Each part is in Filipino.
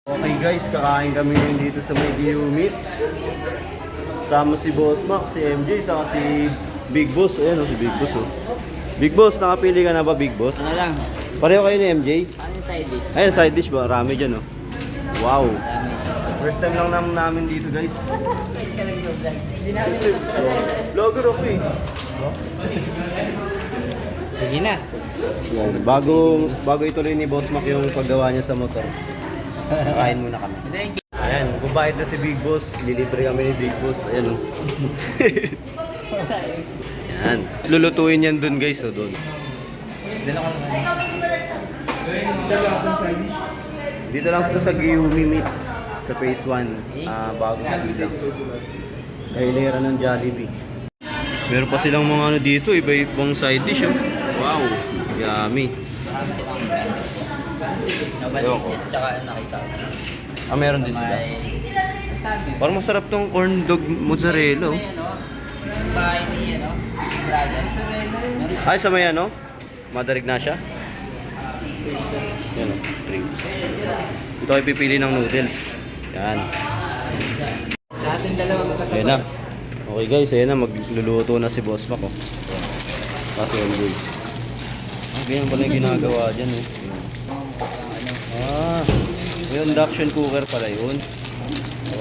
Okay guys, kakain kami ngayon dito sa may Giu Meats. Sama si Boss Mac, si MJ, saka si Big Boss. Ayan o, si Big Boss o. Big Boss, nakapili ka na ba Big Boss? Ano lang? Pareho kayo ni MJ? Ano yung side dish? Ayan, side dish ba? Rami dyan o. Wow. Dami. First time lang namin dito guys. Vlogger ako eh. Sige na. Yan. Bago ituloy ni Boss Mac yung paggawa niya sa motor, kakain muna kami. Thank you. Ayan, bubayad na si Big Boss. Lilibre kami ni Big Boss. Ayan o. Yan. Lulutuin yan dun guys o dun. Dito lang sa Giumi Meats sa Phase 1. Bagong sila. Kahilera ng Jollibee. Meron pa silang mga ano dito, iba-ibang side dish oh. Wow, yummy. Nabaliches tsaka nakita ko. Meron din sila. Parang masarap tong corn dog mozzarella oh. Bahay ni Dragon. Ay, sa may ano? Madarig na siya? Yan o, drinks. Ito ay pipili ng noodles. Yan. Sa atin dalawa magkasabay. Ayan na. Okay guys, ayan na. Magluluto na si Boss Mac oh. Kasi enjoy. Ganyan pala yung ginagawa dyan oh. May induction cooker pala yun.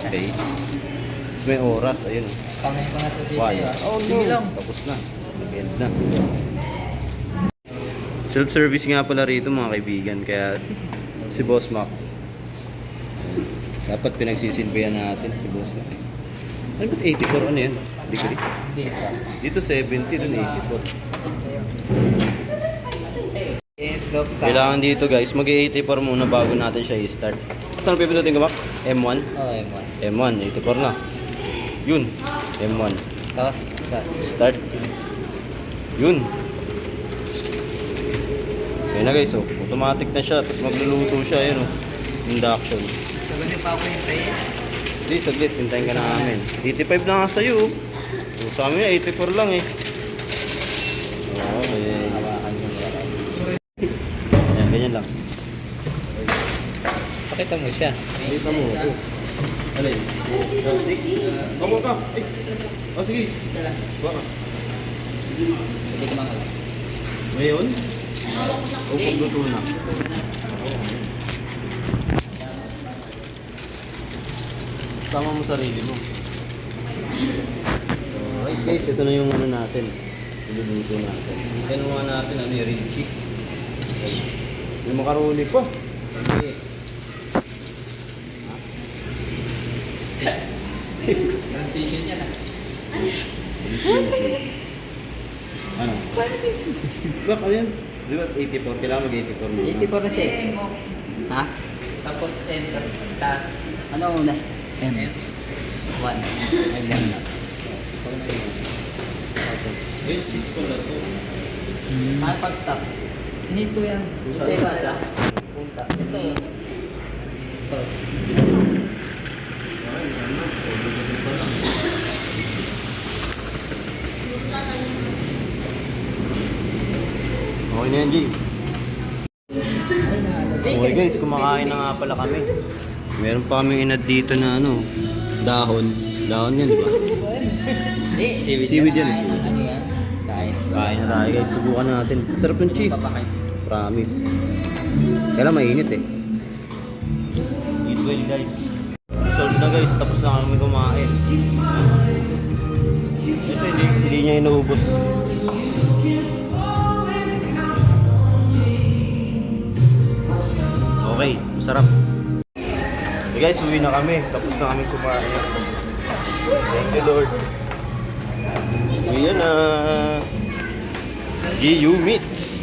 Okay. Tapos may oras, ayun oh. Kamay ko na ito dito. Oh no, tapos na. Nag-end na. Self-service nga pala rito mga kaibigan, kaya si Boss Mac. Dapat pinagsisilbihan natin si Boss Mac. Ano ba't 84? Ano yan? Degree? Dito 70, dun 84. Kailangan dito guys, mag-84 muna bago natin siya i-start. Saan pipindutin ko Mac? M1? Oo, M1. M1, 84 na. Yun, M1. Tapos, Start. Yun. Ayun na guys, oh. Automatic na siya. Tapos magluluto siya, yun oh. Induction. sagunin pa ako yung tayo. Hindi, saglit. Hintayin ka na namin. 85 na nga sa'yo. Oh. Sa amin 84 lang eh. Okay. Hawakan yung yaran. Ayan, ganyan lang. Pakita mo siya. Pakita mo. Oh. Alay. Stick. Kamu ka. Ay. Oh, sige. Baka. Sige ko mga. Ngayon? O pagluto na. Sama mo sarili mo. Alright guys, ito na yung ano natin. Iluluto natin. Kinuha natin ano yung real cheese. Okay. Yung macaroni po. Yes. Transition niya na. Ano? Bak, ano yan? Di ba 84? Kailangan mag-84 muna. 84 na siya eh. Ha? Tapos N, tas ano una? M. 1. M1 na. Eh, cheese ko na to. Ano pag-stop? Init ko yan. Ito yung bata. Stop. Ito yun. Ito. Okay na yan, Jay. Okay guys, kumakain na nga pala kami. Meron pa kaming inad dito na ano, dahon. Dahon yan, di ba? Seaweed yan. Ano yan? Kain. Kain na tayo guys, subukan natin. Sarap ng cheese. Promise. Kaya lang mainit eh. Eat well guys. Solve na guys, tapos na kami kumain. Ito hindi niya inuubos. Okay, masarap. Okay guys, uwi na kami. Tapos na kami kumain. Thank you Lord. Uwi na. Giu Meats.